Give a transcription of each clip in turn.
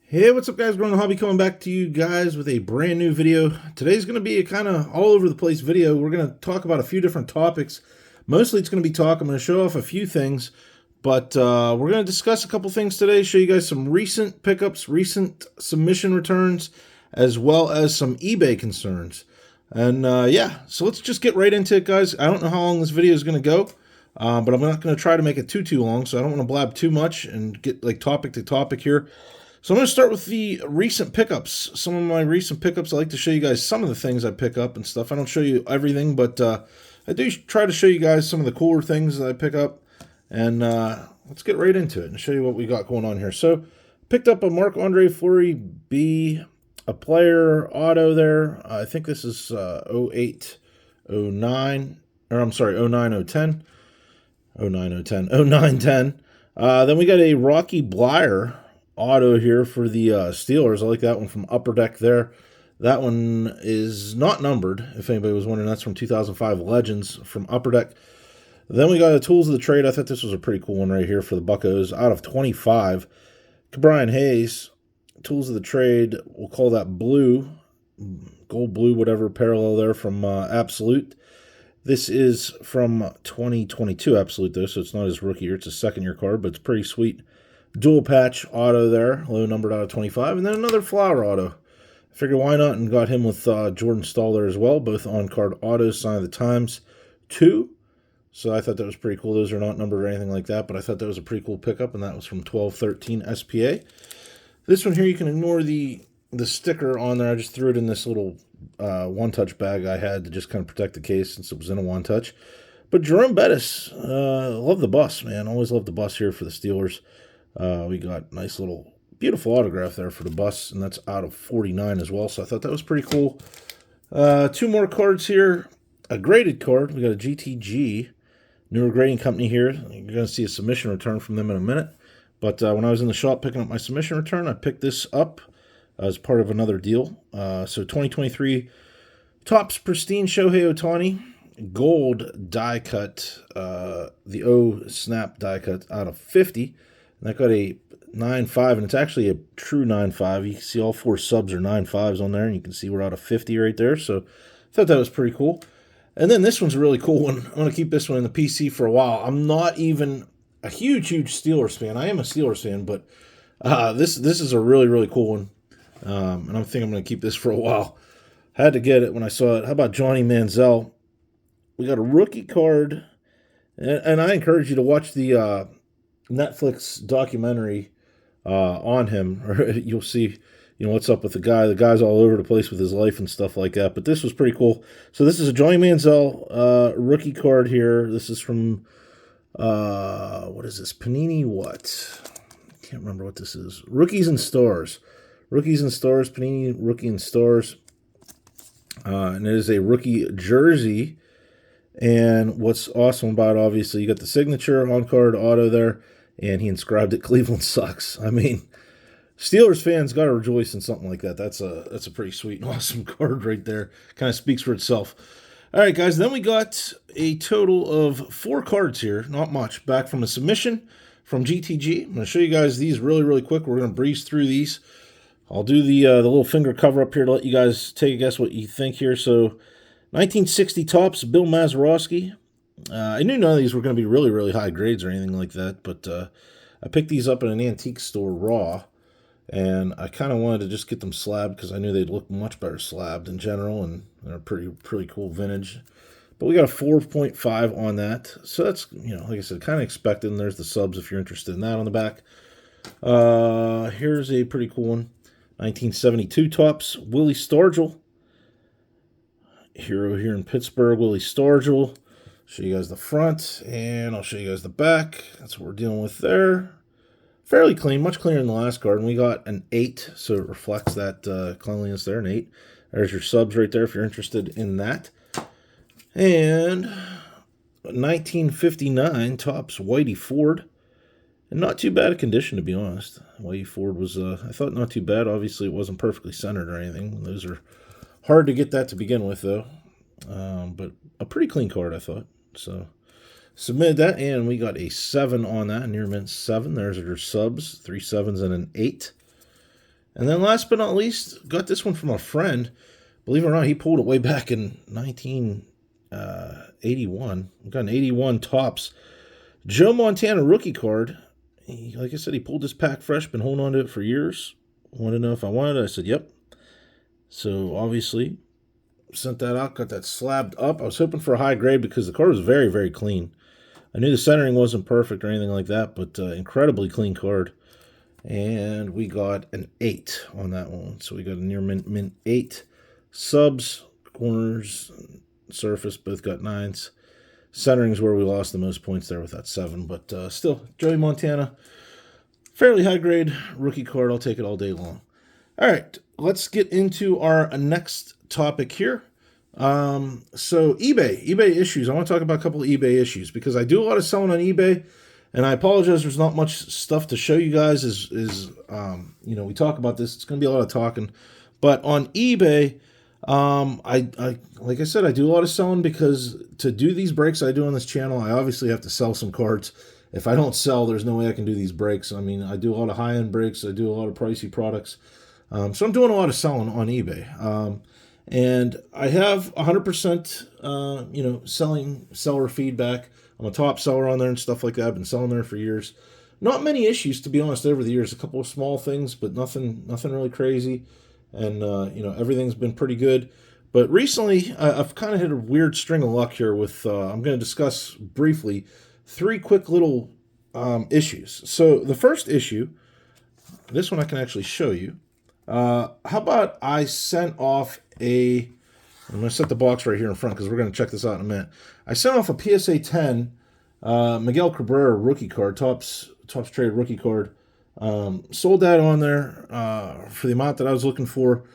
Hey, what's up guys? Growin The Hobby coming back to you guys with a brand new video. Today's going to be a kind of all over the place video. We're going to talk about a few different topics. Mostly it's going to be talk. I'm going to show off a few things, but we're going to discuss a couple things today, show you guys some recent pickups, recent submission returns, as well as some eBay concerns. And yeah, so let's just get right into it, guys. I don't know how long this video is going to go, but I'm not going to try to make it too long, so I don't want to blab too much and get like topic to topic here. So I'm going to start with the recent pickups. Some of my recent pickups, I like to show you guys some of the things I pick up and stuff. I don't show you everything, but I do try to show you guys some of the cooler things that I pick up. And let's get right into it and show you what we got going on here. So picked up a Marc-Andre Fleury B, a player auto there. I think this is 08, 09, or I'm sorry, 09, 010. 09, 010, 09, 10. Then we got a Rocky Bleier auto here for the Steelers. I like that one from Upper Deck there. That one is not numbered, if anybody was wondering. That's from 2005 Legends from Upper Deck. Then we got a Tools of the Trade. I thought this was a pretty cool one right here for the Buccos. Out of 25, Brian Hayes, Tools of the Trade. We'll call that blue, gold blue, whatever, parallel there from Absolute. This is from 2022 Absolute, though, so it's not his rookie year. It's a second-year card, but it's pretty sweet. Dual patch auto there, low numbered out of 25, and then another flower auto. I figured why not, and got him with Jordan Stahl there as well, both on-card autos, Sign of the Times 2. So I thought that was pretty cool. Those are not numbered or anything like that, but I thought that was a pretty cool pickup, and that was from 1213 SPA. This one here, you can ignore the sticker on there. I just threw it in this little one-touch bag I had to just kind of protect the case since it was in a one-touch. But Jerome Bettis, love the bus, man. Always love the bus here for the Steelers. We got nice little beautiful autograph there for the bus, and that's out of 49 as well, so I thought that was pretty cool. Two more cards here. A graded card. We got a GTG, newer grading company here. You're going to see a submission return from them in a minute. But when I was in the shop picking up my submission return, I picked this up as part of another deal. So 2023 Topps Pristine Shohei Ohtani, gold die cut, the O Snap die cut out of 50. And that got a 9.5, and it's actually a true 9.5. You can see all four subs are 9.5s on there, and you can see we're out of 50 right there. So I thought that was pretty cool. And then this one's a really cool one. I'm going to keep this one in the PC for a while. I'm not even a huge Steelers fan. I am a Steelers fan, but this is a really cool one. And I think I'm going to keep this for a while. Had to get it when I saw it. How about Johnny Manziel? We got a rookie card, and I encourage you to watch the Netflix documentary on him, or you'll see, what's up with the guy. The guy's all over the place with his life and stuff like that. But this was pretty cool. So this is a Johnny Manziel rookie card here. This is from what is this? Panini what? Can't remember what this is. Rookies and Stars. Rookies and Stars. Panini Rookie and Stars. And it is a rookie jersey. And what's awesome about it, obviously, you got the signature on card auto there. And he inscribed it, Cleveland sucks. I mean, Steelers fans got to rejoice in something like that. That's a pretty sweet and awesome card right there. Kind of speaks for itself. All right, guys. Then we got a total of 4 cards here. Not much. Back from a submission from GTG. I'm going to show you guys these really quick. We're going to breeze through these. I'll do the little finger cover up here to let you guys take a guess what you think here. So 1960 Topps, Bill Mazeroski. I knew none of these were going to be really high grades or anything like that, but I picked these up at an antique store raw, and I kind of wanted to just get them slabbed because I knew they'd look much better slabbed in general, and they're pretty cool vintage. But we got a 4.5 on that, so that's, like I said, kind of expected, and there's the subs if you're interested in that on the back. Here's a pretty cool one. 1972 Topps, Willie Stargell. Hero here in Pittsburgh, Willie Stargell. Show you guys the front, and I'll show you guys the back. That's what we're dealing with there. Fairly clean, much cleaner than the last card. And we got an 8, so it reflects that cleanliness there, an 8. There's your subs right there if you're interested in that. And 1959 Topps Whitey Ford. And not too bad a condition, to be honest. Whitey Ford was, I thought, not too bad. Obviously, it wasn't perfectly centered or anything. Those are hard to get that to begin with, though. But a pretty clean card, I thought. So submitted that, and we got a 7 on that, near mint 7. There's your subs, 3 7s and an 8. And then last but not least, got this one from a friend. Believe it or not, he pulled it way back in 1981. We got an 81 Topps Joe Montana rookie card. Like I said, he pulled this pack fresh, been holding on to it for years. Wanted to know if I wanted it. I said, yep. So obviously, sent that out, got that slabbed up. I was hoping for a high grade because the card was very, very clean. I knew the centering wasn't perfect or anything like that, but incredibly clean card. And we got an 8 on that one. So we got a near mint 8. Subs, corners, surface, both got 9s. Centering's where we lost the most points there with that 7. But still, Joey Montana, fairly high grade rookie card. I'll take it all day long. All right, let's get into our next topic here. So eBay issues. I want to talk about a couple of eBay issues because I do a lot of selling on eBay, and I apologize. There's not much stuff to show you guys. We talk about this. It's going to be a lot of talking, but on eBay, I like I said, I do a lot of selling because to do these breaks I do on this channel, I obviously have to sell some cards. If I don't sell, there's no way I can do these breaks. I mean, I do a lot of high-end breaks. I do a lot of pricey products. So I'm doing a lot of selling on eBay. And I have 100%, seller feedback. I'm a top seller on there and stuff like that. I've been selling there for years. Not many issues, to be honest, over the years. A couple of small things, but nothing really crazy. And, everything's been pretty good. But recently, I've kind of hit a weird string of luck here with, I'm going to discuss briefly 3 quick little issues. So the first issue, this one I can actually show you. How about I sent off I'm going to set the box right here in front because we're going to check this out in a minute. I sent off a PSA 10 Miguel Cabrera rookie card, Topps Trade rookie card. Sold that on there for the amount that I was looking for.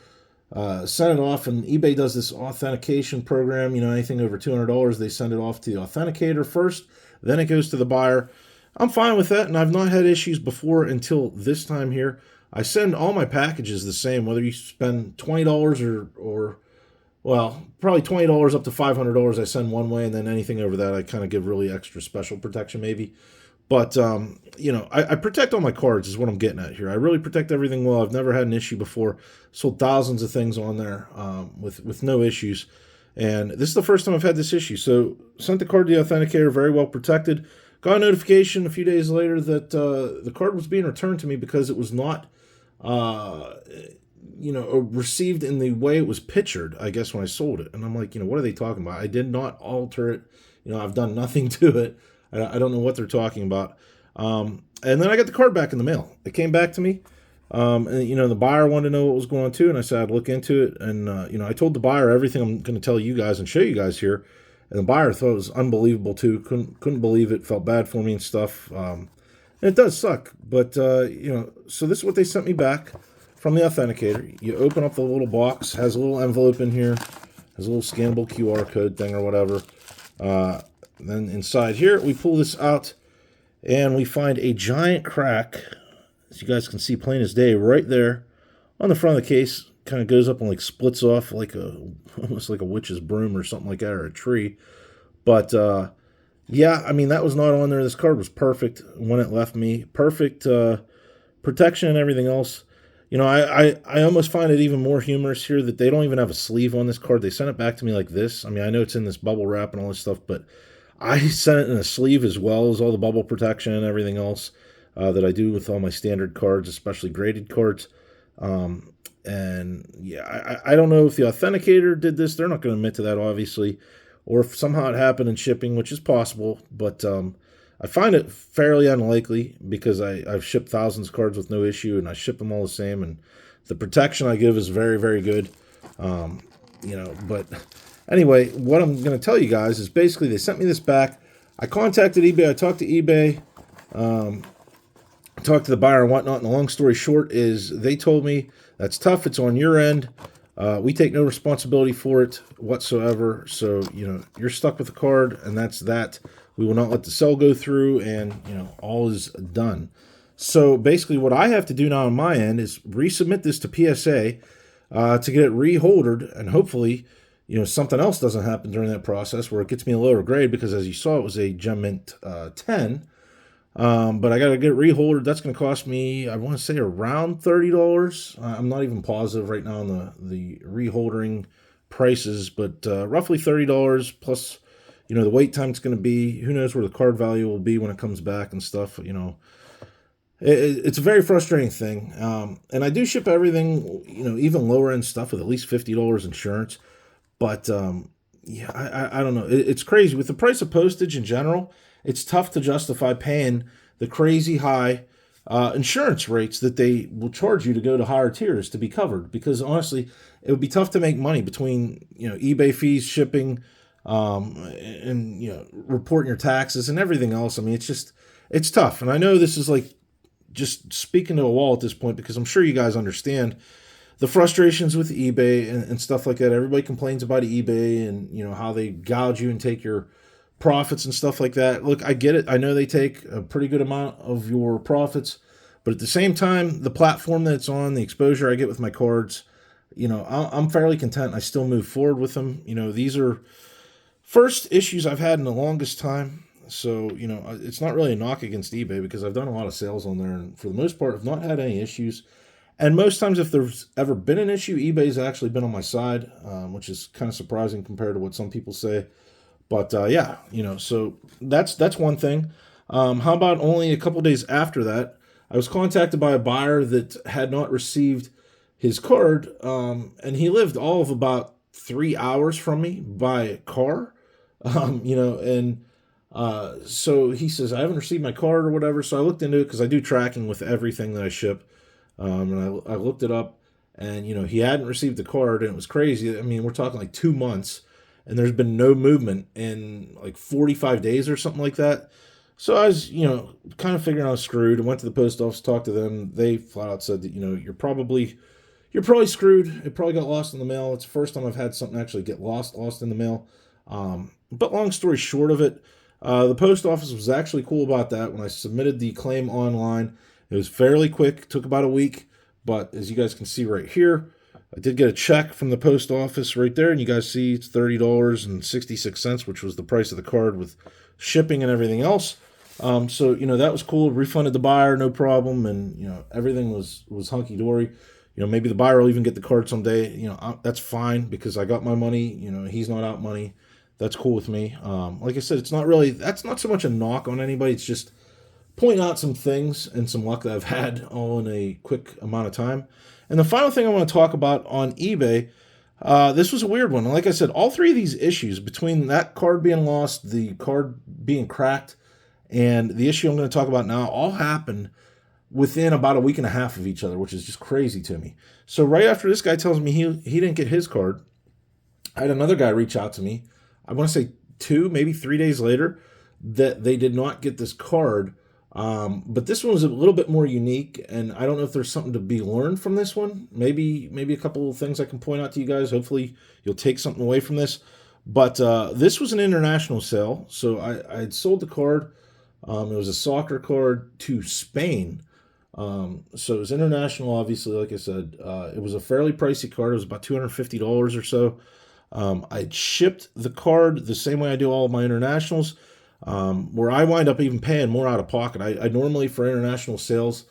Sent it off, and eBay does this authentication program. Anything over $200, they send it off to the authenticator first, then it goes to the buyer. I'm fine with that, and I've not had issues before until this time here. I send all my packages the same, whether you spend $20 or probably $20 up to $500. I send one way, and then anything over that, I kind of give really extra special protection maybe. But, I protect all my cards is what I'm getting at here. I really protect everything well. I've never had an issue before. Sold thousands of things on there with no issues. And this is the first time I've had this issue. So sent the card to the authenticator, very well protected. Got a notification a few days later that the card was being returned to me because it was not received in the way it was pictured, I guess, when I sold it. And I'm like, what are they talking about? I did not alter it. I've done nothing to it. I don't know what they're talking about. And then I got the card back in the mail. It came back to me. And the buyer wanted to know what was going on too. And I said, I'd look into it. And, I told the buyer everything I'm going to tell you guys and show you guys here. And the buyer thought it was unbelievable too. Couldn't believe it. Felt bad for me and stuff. And it does suck. But, so this is what they sent me back from the authenticator. You open up the little box, has a little envelope in here, has a little scannable QR code thing or whatever. Then inside here, we pull this out, and we find a giant crack, as you guys can see plain as day, right there on the front of the case. Kind of goes up and splits off almost like a witch's broom or something like that, or a tree. But yeah, I mean, that was not on there. This card was perfect when it left me. Perfect protection and everything else. I almost find it even more humorous here that they don't even have a sleeve on this card. They sent it back to me like this. I mean, I know it's in this bubble wrap and all this stuff, but I sent it in a sleeve as well as all the bubble protection and everything else that I do with all my standard cards, especially graded cards. And yeah, I don't know if the authenticator did this. They're not going to admit to that, obviously, or if somehow it happened in shipping, which is possible. But I find it fairly unlikely because I've shipped thousands of cards with no issue, and I ship them all the same. And the protection I give is very, very good. But anyway, what I'm going to tell you guys is basically they sent me this back. I contacted eBay. I talked to eBay. Talked to the buyer and whatnot. And the long story short is they told me that's tough. It's on your end. We take no responsibility for it whatsoever. So, you're stuck with the card, and that's that. We will not let the sale go through, and, all is done. So basically what I have to do now on my end is resubmit this to PSA to get it reholdered, and hopefully, something else doesn't happen during that process where it gets me a lower grade because, as you saw, it was a Gem Mint 10. But I got to get reholdered. That's going to cost me, I want to say, around $30. I'm not even positive right now on the reholdering prices, but roughly $30 plus, the wait time it's going to be. Who knows where the card value will be when it comes back and stuff. It's a very frustrating thing. And I do ship everything, even lower end stuff with at least $50 insurance. But yeah, I don't know. It's crazy with the price of postage in general. It's tough to justify paying the crazy high insurance rates that they will charge you to go to higher tiers to be covered. Because honestly, it would be tough to make money between eBay fees, shipping, and reporting your taxes and everything else. I mean, it's tough. And I know this is like just speaking to a wall at this point because I'm sure you guys understand the frustrations with eBay and stuff like that. Everybody complains about eBay and how they gouge you and take your profits and stuff like that. Look, I get it. I know they take a pretty good amount of your profits, but at the same time, the platform that it's on, the exposure I get with my cards, I'm fairly content. I still move forward with them. These are first issues I've had in the longest time. So, it's not really a knock against eBay because I've done a lot of sales on there and for the most part, I've not had any issues. And most times, if there's ever been an issue, eBay's actually been on my side, which is kind of surprising compared to what some people say. But yeah, so that's one thing. How about only a couple days after that, I was contacted by a buyer that had not received his card, and he lived all of about 3 hours from me by car, and so he says I haven't received my card or whatever. So I looked into it because I do tracking with everything that I ship. And I looked it up, and he hadn't received the card, and it was crazy. I mean, we're talking like 2 months, and there's been no movement in like 45 days or something like that. So I was, kind of figuring I was screwed. I went to the post office, talked to them. They flat out said that you're probably screwed. It probably got lost in the mail. It's the first time I've had something actually get lost in the mail. But long story short of it, the post office was actually cool about that. When I submitted the claim online, it was fairly quick, took about a week, but as you guys can see right here, I did get a check from the post office right there, and you guys see it's $30.66, which was the price of the card with shipping and everything else. So that was cool. Refunded the buyer, no problem, and everything was hunky dory. Maybe the buyer will even get the card someday. That's fine because I got my money. He's not out money. That's cool with me. Like I said, that's not so much a knock on anybody. It's just point out some things and some luck that I've had all in a quick amount of time. And the final thing I want to talk about on eBay, this was a weird one. Like I said, all three of these issues, between that card being lost, the card being cracked, and the issue I'm going to talk about now, all happened within about a week and a half of each other, which is just crazy to me. So right after this guy tells me he didn't get his card, I had another guy reach out to me. I want to say 2, maybe 3 days later, that they did not get this card. But this one was a little bit more unique, and I don't know if there's something to be learned from this one. Maybe a couple of things I can point out to you guys. Hopefully you'll take something away from this. But this was an international sale. So I had sold the card. It was a soccer card to Spain. So it was international, obviously, like I said. It was a fairly pricey card. It was about $250 or so. I shipped the card the same way I do all of my internationals, where I wind up even paying more out of pocket. I normally, for international sales,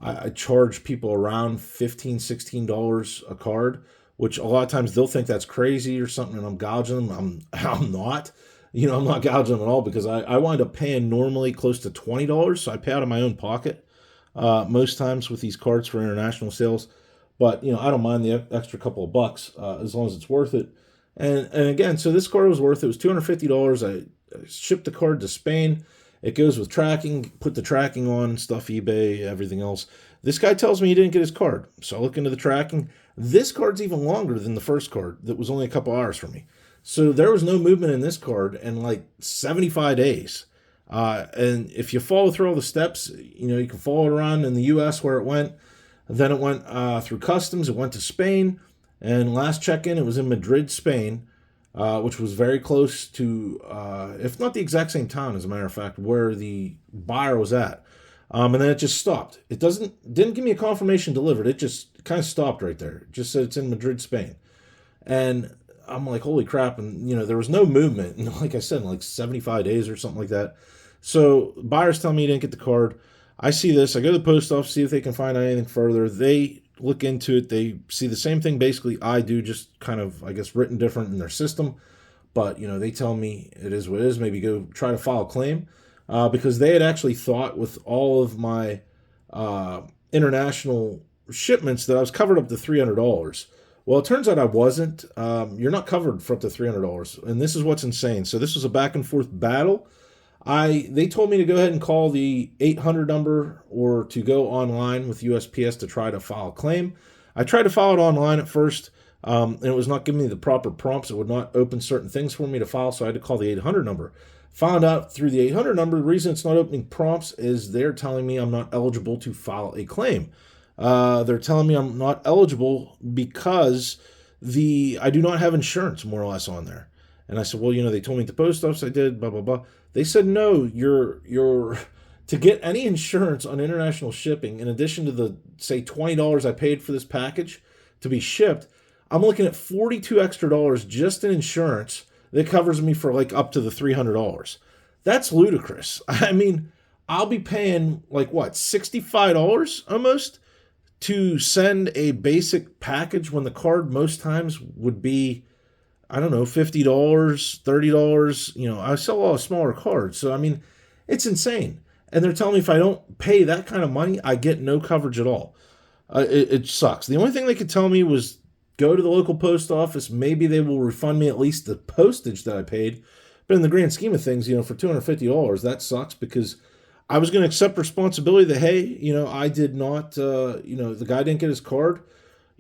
I charge people around $15, $16 a card, which a lot of times they'll think that's crazy or something, and I'm gouging them. I'm not. I'm not gouging them at all because I wind up paying normally close to $20, so I pay out of my own pocket most times with these cards for international sales. But, I don't mind the extra couple of bucks as long as it's worth it. And again, so this card was worth it. It was $250. I shipped the card to Spain. It goes with tracking, put the tracking on, stuff, eBay, everything else. This guy tells me he didn't get his card. So I look into the tracking. This card's even longer than the first card that was only a couple hours from me. So there was no movement in this card in like 75 days. And if you follow through all the steps, you can follow it around in the U.S. where it went. Then it went through customs. It went to Spain. And last check-in, it was in Madrid, Spain, which was very close to, if not the exact same town, as a matter of fact, where the buyer was at. And then it just stopped. It didn't give me a confirmation delivered. It just kind of stopped right there. It just said it's in Madrid, Spain. And I'm like, holy crap. And, there was no movement. And like I said, in like 75 days or something like that. So buyers tell me you didn't get the card. I see this. I go to the post office, see if they can find out anything further. They look into it. They see the same thing basically I do, just kind of, I guess, written different in their system. But, they tell me it is what it is. Maybe go try to file a claim because they had actually thought with all of my international shipments that I was covered up to $300. Well, it turns out I wasn't. You're not covered for up to $300. And this is what's insane. So this was a back and forth battle. They told me to go ahead and call the 800 number or to go online with USPS to try to file a claim. I tried to file it online at first, and it was not giving me the proper prompts. It would not open certain things for me to file, so I had to call the 800 number. Found out through the 800 number, the reason it's not opening prompts is they're telling me I'm not eligible to file a claim. They're telling me I'm not eligible because I do not have insurance, more or less, on there. And I said, well, they told me at the post office I did, blah, blah, blah. They said, no, you're to get any insurance on international shipping, in addition to the, say, $20 I paid for this package to be shipped, I'm looking at $42 extra just in insurance that covers me for like up to the $300. That's ludicrous. I mean, I'll be paying like what, $65 almost to send a basic package when the card most times would be, I don't know, $50, $30. I sell a lot of smaller cards. So, I mean, it's insane. And they're telling me if I don't pay that kind of money, I get no coverage at all. It sucks. The only thing they could tell me was go to the local post office. Maybe they will refund me at least the postage that I paid. But in the grand scheme of things, for $250, that sucks because I was going to accept responsibility that, hey, I did not, the guy didn't get his card.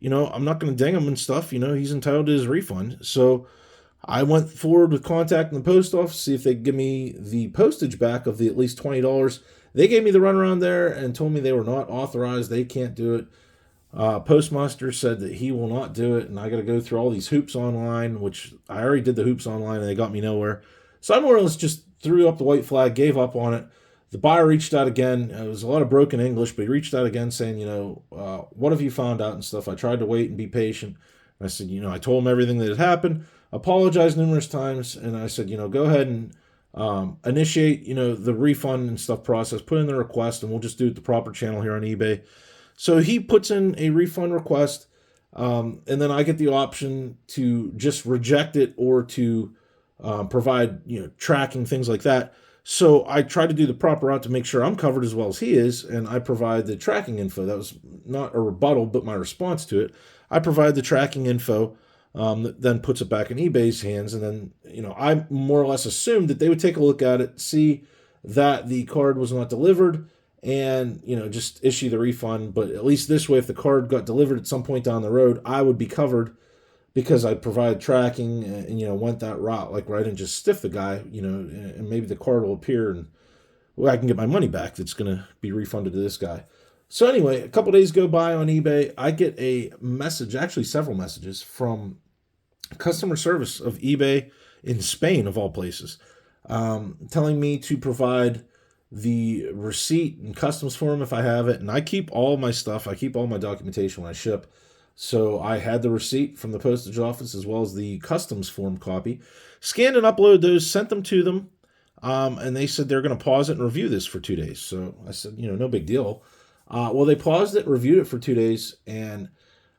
I'm not going to ding him and stuff. He's entitled to his refund. So I went forward with contacting the post office, see if they could give me the postage back of the at least $20. They gave me the runaround there and told me they were not authorized. They can't do it. Postmaster said that he will not do it, and I got to go through all these hoops online, which I already did the hoops online, and they got me nowhere. So I more or less just threw up the white flag, gave up on it. The buyer reached out again. It was a lot of broken English, but he reached out again saying, what have you found out and stuff? I tried to wait and be patient. And I said, I told him everything that had happened, apologized numerous times, and I said, go ahead and initiate, the refund and stuff process, put in the request, and we'll just do it the proper channel here on eBay. So he puts in a refund request, and then I get the option to just reject it or to provide, tracking, things like that. So I try to do the proper route to make sure I'm covered as well as he is, and I provide the tracking info. That was not a rebuttal, but my response to it. I provide the tracking info, that then puts it back in eBay's hands, and then, I more or less assumed that they would take a look at it, see that the card was not delivered, and, just issue the refund. But at least this way, if the card got delivered at some point down the road, I would be covered because I provide tracking and went that route, like where I didn't just stiff the guy, and maybe the card will appear and I can get my money back that's going to be refunded to this guy. So anyway, a couple days go by on eBay. I get a message, actually several messages from customer service of eBay in Spain, of all places, telling me to provide the receipt and customs form if I have it. And I keep all my stuff. I keep all my documentation when I ship. So I had the receipt from the postage office as well as the customs form copy. Scanned and uploaded those, sent them to them. And they said they're going to pause it and review this for 2 days. So I said, no big deal. Well, they paused it, reviewed it for 2 days. And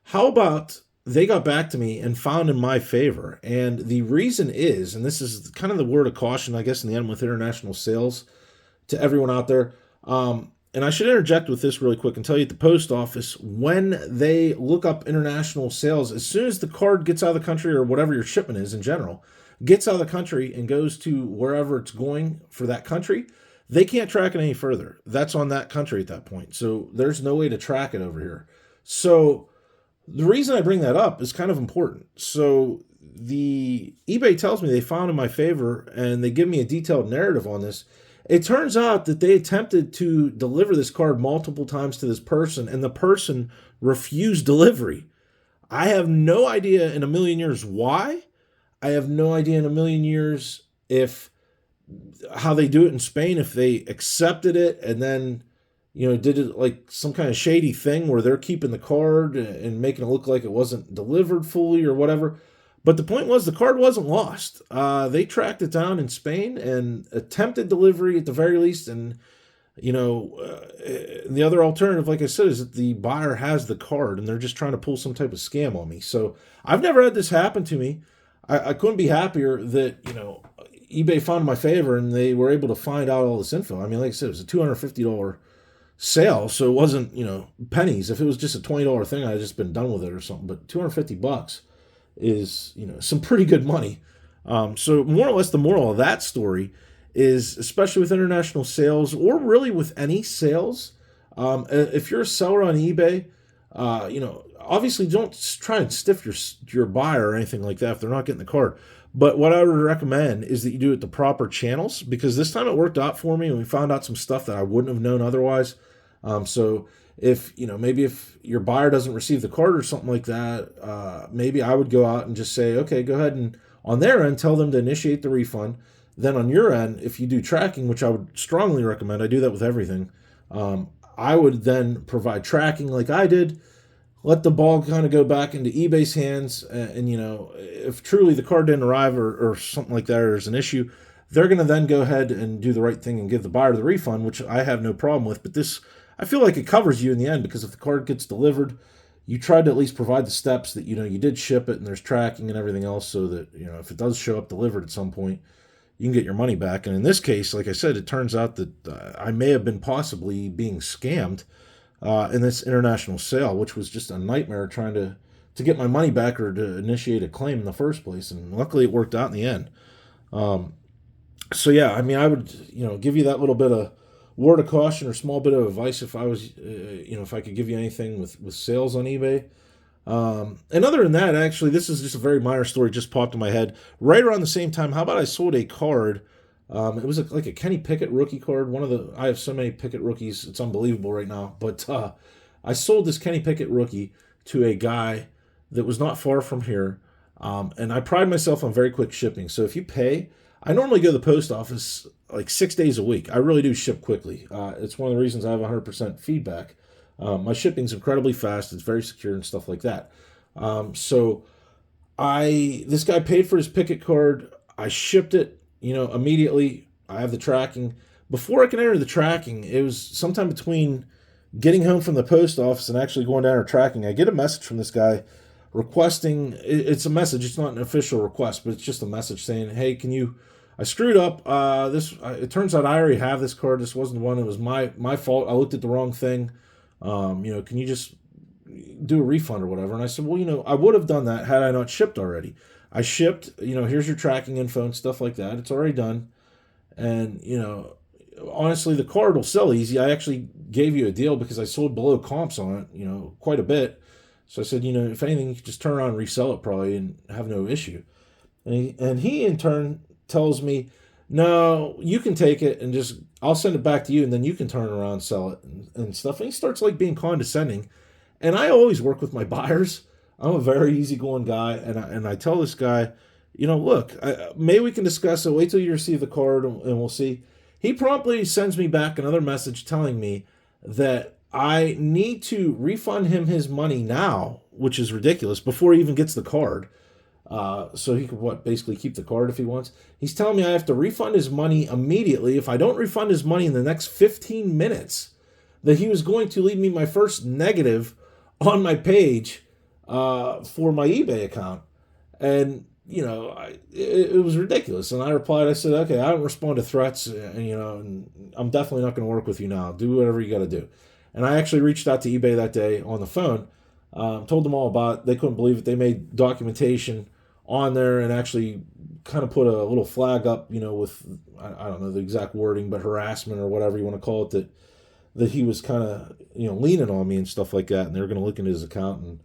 how about they got back to me and found in my favor? And the reason is, and this is kind of the word of caution, I guess, in the end with international sales to everyone out there. And I should interject with this really quick and tell you at the post office, when they look up international sales, as soon as the card gets out of the country or whatever your shipment is in general, gets out of the country and goes to wherever it's going for that country, they can't track it any further. That's on that country at that point. So there's no way to track it over here. So the reason I bring that up is kind of important. So the eBay tells me they found in my favor and they give me a detailed narrative on this. It turns out that they attempted to deliver this card multiple times to this person, and the person refused delivery. I have no idea in a million years why. I have no idea in a million years how they do it in Spain, if they accepted it and then, did it like some kind of shady thing where they're keeping the card and making it look like it wasn't delivered fully or whatever. But the point was the card wasn't lost. They tracked it down in Spain and attempted delivery at the very least. And, the other alternative, like I said, is that the buyer has the card and they're just trying to pull some type of scam on me. So I've never had this happen to me. I couldn't be happier that, eBay found my favor and they were able to find out all this info. I mean, like I said, it was a $250 sale, so it wasn't, pennies. If it was just a $20 thing, I'd just been done with it or something. But $250 is, some pretty good money. So more or less the moral of that story is, especially with international sales or really with any sales, if you're a seller on eBay, obviously don't try and stiff your buyer or anything like that if they're not getting the card. But what I would recommend is that you do it the proper channels, because this time it worked out for me and we found out some stuff that I wouldn't have known otherwise. So if, maybe if your buyer doesn't receive the card or something like that, maybe I would go out and just say, okay, go ahead and on their end, tell them to initiate the refund. Then on your end, if you do tracking, which I would strongly recommend, I do that with everything. I would then provide tracking like I did, let the ball kind of go back into eBay's hands. And if truly the card didn't arrive or something like that, or there's an issue, they're going to then go ahead and do the right thing and give the buyer the refund, which I have no problem with. But this, I feel like it covers you in the end, because if the card gets delivered, you tried to at least provide the steps that, you did ship it and there's tracking and everything else, so that, if it does show up delivered at some point, you can get your money back. And in this case, like I said, it turns out that I may have been possibly being scammed in this international sale, which was just a nightmare trying to get my money back or to initiate a claim in the first place. And luckily it worked out in the end. So yeah, I mean, I would, give you that little bit of word of caution or small bit of advice if I was, if I could give you anything with sales on eBay. And other than that, actually, this is just a very minor story, just popped in my head. Right around the same time, how about I sold a card? It was like a Kenny Pickett rookie card. I have so many Pickett rookies, it's unbelievable right now. But I sold this Kenny Pickett rookie to a guy that was not far from here. And I pride myself on very quick shipping. So if you pay, I normally go to the post office like 6 days a week. I really do ship quickly. It's one of the reasons I have 100% feedback. My shipping's incredibly fast. It's very secure and stuff like that. So this guy paid for his Pickett card. I shipped it, immediately. I have the tracking. Before I can enter the tracking, it was sometime between getting home from the post office and actually going down to tracking. I get a message from this guy requesting, it's a message. It's not an official request, but it's just a message saying, hey, I screwed up. It turns out I already have this card. This wasn't the one. It was my fault. I looked at the wrong thing. Can you just do a refund or whatever? And I said, well, I would have done that had I not shipped already. I shipped, here's your tracking info and stuff like that. It's already done. And, honestly, the card will sell easy. I actually gave you a deal because I sold below comps on it, quite a bit. So I said, if anything, you could just turn around and resell it probably and have no issue. And he in turn tells me, no, you can take it and I'll send it back to you and then you can turn around and sell it and stuff. And he starts like being condescending. And I always work with my buyers. I'm a very easygoing guy. And I tell this guy, look, maybe we can discuss it. Wait till you receive the card and we'll see. He promptly sends me back another message telling me that I need to refund him his money now, which is ridiculous, before he even gets the card. So he could basically keep the card if he wants. He's telling me I have to refund his money immediately. If I don't refund his money in the next 15 minutes, that he was going to leave me my first negative on my page for my eBay account. And, it was ridiculous. And I replied, I said, okay, I don't respond to threats, and I'm definitely not going to work with you now. Do whatever you got to do. And I actually reached out to eBay that day on the phone, told them all about it. They couldn't believe it. They made documentation on there and actually kind of put a little flag up, with, I don't know the exact wording, but harassment or whatever you want to call it, that he was kind of, leaning on me and stuff like that. And they were going to look into his account, and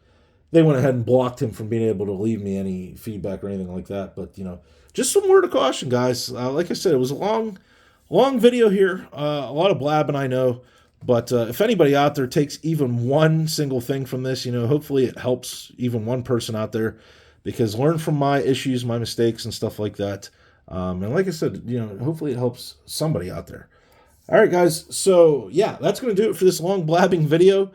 they went ahead and blocked him from being able to leave me any feedback or anything like that. But, just some word of caution, guys. Like I said, it was a long video here. A lot of blabbing, I know. But if anybody out there takes even one single thing from this, hopefully it helps even one person out there, because learn from my issues, my mistakes and stuff like that. And like I said, hopefully it helps somebody out there. All right, guys. So yeah, that's going to do it for this long blabbing video.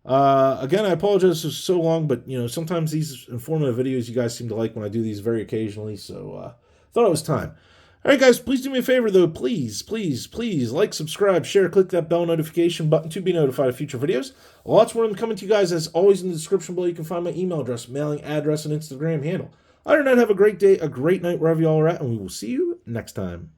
Again, I apologize for so long, but sometimes these informative videos you guys seem to like when I do these very occasionally, so thought it was time. All right, guys, please do me a favor, though. Please, please, please like, subscribe, share, click that bell notification button to be notified of future videos. Lots more of them coming to you guys. As always, in the description below, you can find my email address, mailing address, and Instagram handle. Other than that, have a great day, a great night, wherever y'all are at, and we will see you next time.